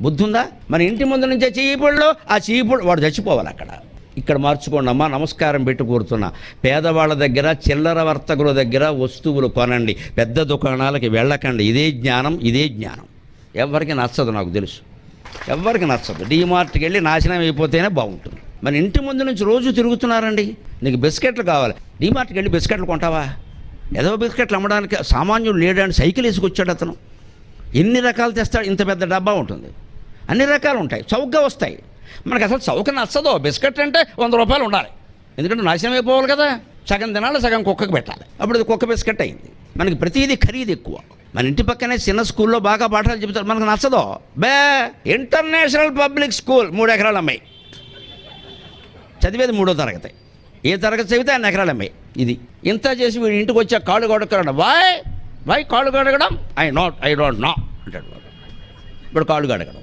బుద్ధి ఉందా? మన ఇంటి ముందు నుంచే చీపుళ్ళు, ఆ చీపుడు వాడు చచ్చిపోవాలి అక్కడ. ఇక్కడ మార్చుకోండి అమ్మా, నమస్కారం పెట్టి కూర్చున్నా. పేదవాళ్ళ దగ్గర, చిల్లర వర్తకుల దగ్గర వస్తువులు కొనండి, పెద్ద దుకాణాలకి వెళ్ళకండి. ఇదే జ్ఞానం, ఇదే జ్ఞానం. ఎవరికి నచ్చదు, నాకు తెలుసు, ఎవరికి నచ్చదు. డీమార్ట్కి వెళ్ళి నాశనం అయిపోతేనే బాగుంటుంది. మన ఇంటి ముందు నుంచి రోజు తిరుగుతున్నారండి. నీకు బిస్కెట్లు కావాలి, డీమార్ట్కి వెళ్ళి బిస్కెట్లు కొంటావా? ఏదో బిస్కెట్లు అమ్మడానికి సామాన్యుడు లేడని సైకిల్ వేసుకొచ్చాడు అతను. ఎన్ని రకాలు తెస్తాడు? ఇంత పెద్ద డబ్బా ఉంటుంది, అన్ని రకాలు ఉంటాయి, చౌకగా వస్తాయి. మనకు అసలు చౌక నచ్చదు. బిస్కెట్ అంటే 100 రూపాయలు ఉండాలి, ఎందుకంటే నాశనం అయిపోవాలి కదా. సగం తినాలి, సగం కుక్కకు పెట్టాలి, అప్పుడు అది కుక్క బిస్కెట్ అయింది. మనకి ప్రతిదీ ఖరీదు ఎక్కువ. మన ఇంటి పక్కనే చిన్న స్కూల్లో బాగా పాఠాలు చెబుతారు, మనకు నచ్చదో. ఇంటర్నేషనల్ పబ్లిక్ స్కూల్ 3 ఎకరాల అమ్మాయి చదివేది 3వ తరగతి. ఏ తరగతి చదివితే 2 ఎకరాల అమ్మాయి. ఇది ఇంత చేసి వీడి ఇంటికి వచ్చా కాళ్ళు గొడగడం. వై కాళ్ళు గడగడం? ఐ డోంట్ నో అంటాడు. ఇప్పుడు కాళ్ళు గడగడం